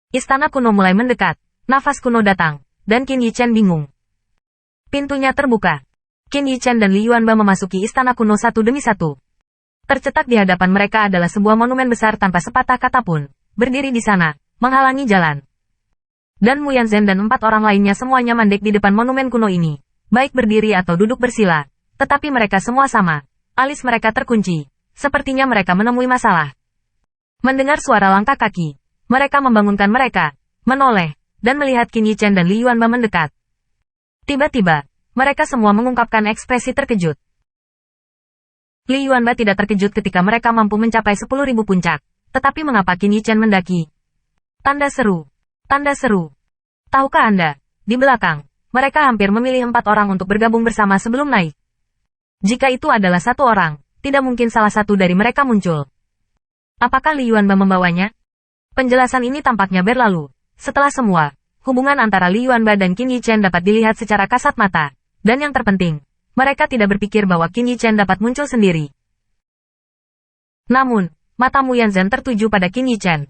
Istana kuno mulai mendekat. Nafas kuno datang, dan Qin Yichen bingung. Pintunya terbuka. Qin Yichen dan Li Yuanba memasuki istana kuno satu demi satu. Tercetak di hadapan mereka adalah sebuah monumen besar tanpa sepatah kata pun, berdiri di sana, menghalangi jalan. Dan Mu Yanzhen dan 4 orang lainnya semuanya mandek di depan monumen kuno ini, baik berdiri atau duduk bersila. Tetapi mereka semua sama. Alis mereka terkunci. Sepertinya mereka menemui masalah. Mendengar suara langkah kaki, mereka membangunkan mereka, menoleh, dan melihat Qin Yichen dan Li Yuanba mendekat. Tiba-tiba, mereka semua mengungkapkan ekspresi terkejut. Li Yuanba tidak terkejut ketika mereka mampu mencapai 10.000 puncak. Tetapi mengapa Qin Yichen mendaki? Tanda seru. Tanda seru. Tahukah Anda, di belakang, mereka hampir memilih 4 orang untuk bergabung bersama sebelum naik. Jika itu adalah 1 orang, tidak mungkin salah satu dari mereka muncul. Apakah Li Yuanba membawanya? Penjelasan ini tampaknya berlalu. Setelah semua, hubungan antara Li Yuanba dan Qin Yichen dapat dilihat secara kasat mata. Dan yang terpenting, mereka tidak berpikir bahwa Qin Yichen dapat muncul sendiri. Namun, mata Mu Yanzhen tertuju pada Qin Yichen.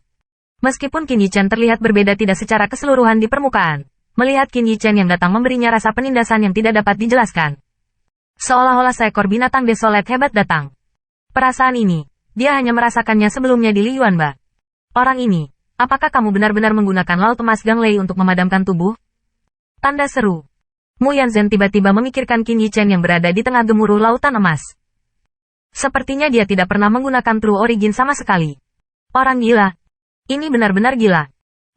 Meskipun Qin Yichen terlihat berbeda tidak secara keseluruhan di permukaan, melihat Qin Yichen yang datang memberinya rasa penindasan yang tidak dapat dijelaskan. Seolah-olah seekor binatang desolet hebat datang. Perasaan ini, dia hanya merasakannya sebelumnya di Li Yuanba. Orang ini, apakah kamu benar-benar menggunakan laut emas Ganglei untuk memadamkan tubuh? Tanda seru. Mu Yanzhen tiba-tiba memikirkan Qin Yichen yang berada di tengah gemuruh lautan emas. Sepertinya dia tidak pernah menggunakan True Origin sama sekali. Orang gila. Ini benar-benar gila.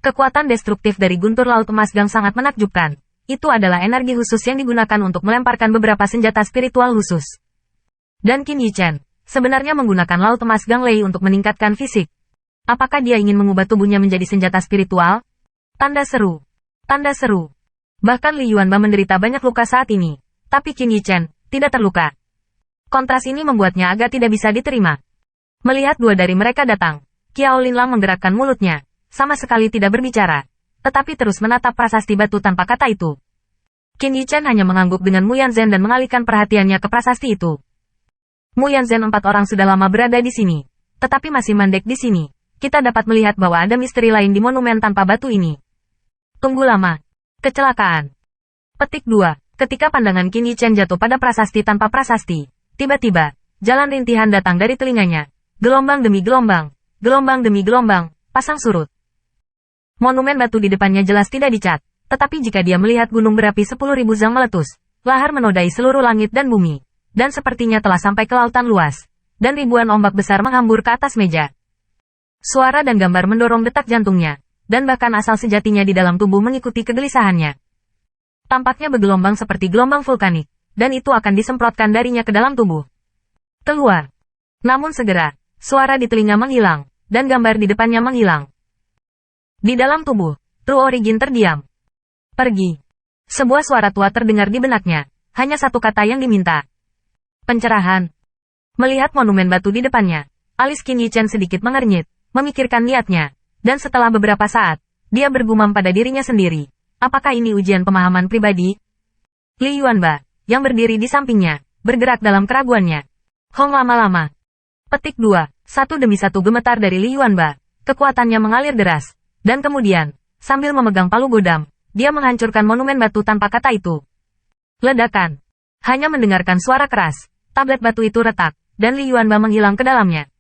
Kekuatan destruktif dari guntur laut emas Gang sangat menakjubkan. Itu adalah energi khusus yang digunakan untuk melemparkan beberapa senjata spiritual khusus. Dan Qin Yichen, sebenarnya menggunakan laut emas Ganglei untuk meningkatkan fisik. Apakah dia ingin mengubah tubuhnya menjadi senjata spiritual? Tanda seru. Tanda seru. Bahkan Li Yuanba menderita banyak luka saat ini. Tapi Qin Yichen, tidak terluka. Kontras ini membuatnya agak tidak bisa diterima. Melihat 2 dari mereka datang, Qiao Linlang menggerakkan mulutnya, sama sekali tidak berbicara. Tetapi terus menatap prasasti batu tanpa kata itu. Qin Yichen hanya mengangguk dengan Mu Yanzhen dan mengalihkan perhatiannya ke prasasti itu. Mu Yanzhen 4 orang sudah lama berada di sini. Tetapi masih mandek di sini. Kita dapat melihat bahwa ada misteri lain di monumen tanpa batu ini. Tunggu lama. Kecelakaan. Petik 2. Ketika pandangan Qin Yichen jatuh pada prasasti tanpa prasasti, tiba-tiba, jalan rintihan datang dari telinganya. Gelombang demi gelombang, gelombang demi gelombang, pasang surut. Monumen batu di depannya jelas tidak dicat, tetapi jika dia melihat gunung berapi 10.000 zang meletus, lahar menodai seluruh langit dan bumi, dan sepertinya telah sampai ke lautan luas, dan ribuan ombak besar menghambur ke atas meja. Suara dan gambar mendorong detak jantungnya, dan bahkan asal sejatinya di dalam tubuh mengikuti kegelisahannya. Tampaknya bergelombang seperti gelombang vulkanik, dan itu akan disemprotkan darinya ke dalam tubuh. Keluar. Namun segera, suara di telinga menghilang, dan gambar di depannya menghilang. Di dalam tubuh, True Origin terdiam. Pergi. Sebuah suara tua terdengar di benaknya, hanya satu kata yang diminta. Pencerahan. Melihat monumen batu di depannya, alis Qin Yichen sedikit mengernyit, memikirkan niatnya, dan setelah beberapa saat, dia bergumam pada dirinya sendiri. Apakah ini ujian pemahaman pribadi? Li Yuanba, yang berdiri di sampingnya, bergerak dalam keraguannya. Hong lama-lama. Petik 2. Satu demi satu gemetar dari Li Yuanba. Kekuatannya mengalir deras. Dan kemudian, sambil memegang palu godam, dia menghancurkan monumen batu tanpa kata itu. Ledakan. Hanya mendengarkan suara keras, tablet batu itu retak, dan Li Yuanba menghilang ke dalamnya.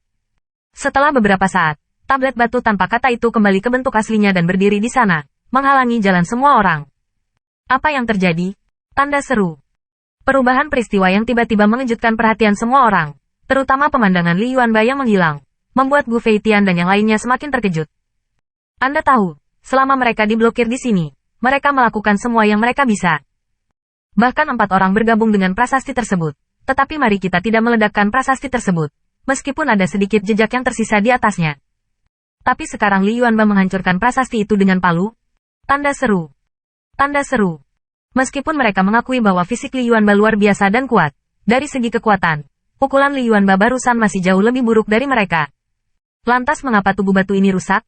Setelah beberapa saat, tablet batu tanpa kata itu kembali ke bentuk aslinya dan berdiri di sana, menghalangi jalan semua orang. Apa yang terjadi? Tanda seru. Perubahan peristiwa yang tiba-tiba mengejutkan perhatian semua orang, terutama pemandangan Li Yuanba yang menghilang, membuat Gu Feitian dan yang lainnya semakin terkejut. Anda tahu, selama mereka diblokir di sini, mereka melakukan semua yang mereka bisa. Bahkan 4 orang bergabung dengan prasasti tersebut, tetapi mari kita tidak meledakkan prasasti tersebut. Meskipun ada sedikit jejak yang tersisa di atasnya. Tapi sekarang Li Yuanba menghancurkan prasasti itu dengan palu. Tanda seru. Tanda seru. Meskipun mereka mengakui bahwa fisik Li Yuanba luar biasa dan kuat, dari segi kekuatan, pukulan Li Yuanba barusan masih jauh lebih buruk dari mereka. Lantas mengapa tubuh batu ini rusak?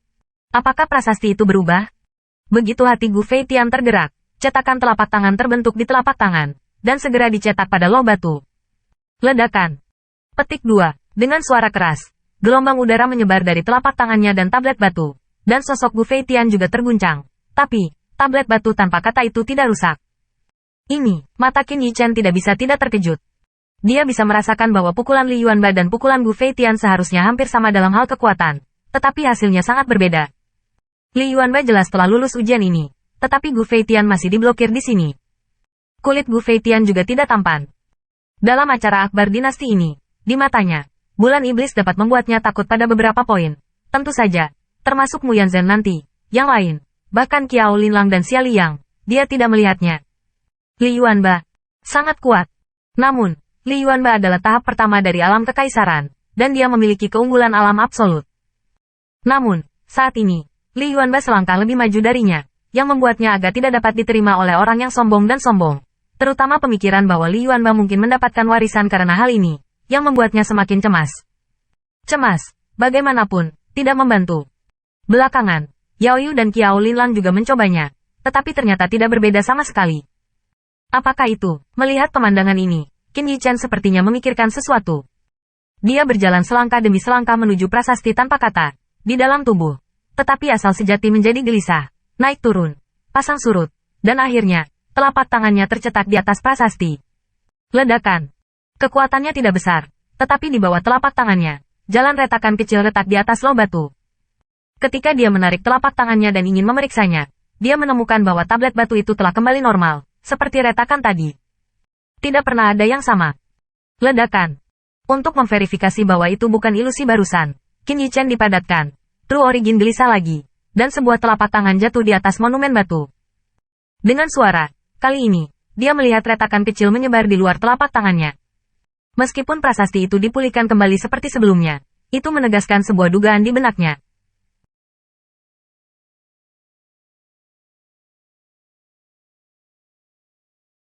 Apakah prasasti itu berubah? Begitu hati Gu Feitian tergerak, cetakan telapak tangan terbentuk di telapak tangan, dan segera dicetak pada loh batu. Ledakan. Petik 2. Dengan suara keras, gelombang udara menyebar dari telapak tangannya dan tablet batu, Dan sosok Gu Feitian juga terguncang. Tapi, tablet batu tanpa kata itu tidak rusak. Ini, mata Qin Yichen tidak bisa tidak terkejut. Dia bisa merasakan bahwa pukulan Li Yuanba dan pukulan Gu Feitian seharusnya hampir sama dalam hal kekuatan. Tetapi hasilnya sangat berbeda. Li Yuanba jelas telah lulus ujian ini. Tetapi Gu Feitian masih diblokir di sini. Kulit Gu Feitian juga tidak tampan. Dalam acara akbar dinasti ini, di matanya, bulan iblis dapat membuatnya takut pada beberapa poin. Tentu saja, termasuk Mu Yanzhen nanti, yang lain, bahkan Qiao Linlang dan Xia Liang, dia tidak melihatnya. Li Yuanba, sangat kuat. Namun, Li Yuanba adalah tahap pertama dari alam kekaisaran, dan dia memiliki keunggulan alam absolut. Namun, saat ini, Li Yuanba selangkah lebih maju darinya, yang membuatnya agak tidak dapat diterima oleh orang yang sombong dan sombong. Terutama pemikiran bahwa Li Yuanba mungkin mendapatkan warisan karena hal ini, yang membuatnya semakin cemas. Cemas, bagaimanapun, tidak membantu. Belakangan, Yao Yu dan Qiao Linlang juga mencobanya, tetapi ternyata tidak berbeda sama sekali. Apakah itu? Melihat pemandangan ini, Qin Yichen sepertinya memikirkan sesuatu. Dia berjalan selangkah demi selangkah menuju prasasti tanpa kata, di dalam tubuh. Tetapi asal sejati menjadi gelisah, naik turun, pasang surut, dan akhirnya, telapak tangannya tercetak di atas prasasti. Ledakan. Kekuatannya tidak besar, tetapi di bawah telapak tangannya, jalan retakan kecil retak di atas loh batu. Ketika dia menarik telapak tangannya dan ingin memeriksanya, dia menemukan bahwa tablet batu itu telah kembali normal, seperti retakan tadi. Tidak pernah ada yang sama. Ledakan. Untuk memverifikasi bahwa itu bukan ilusi barusan, Qin Yichen dipadatkan. True Origin gelisah lagi, dan sebuah telapak tangan jatuh di atas monumen batu. Dengan suara, kali ini, dia melihat retakan kecil menyebar di luar telapak tangannya. Meskipun prasasti itu dipulihkan kembali seperti sebelumnya, itu menegaskan sebuah dugaan di benaknya,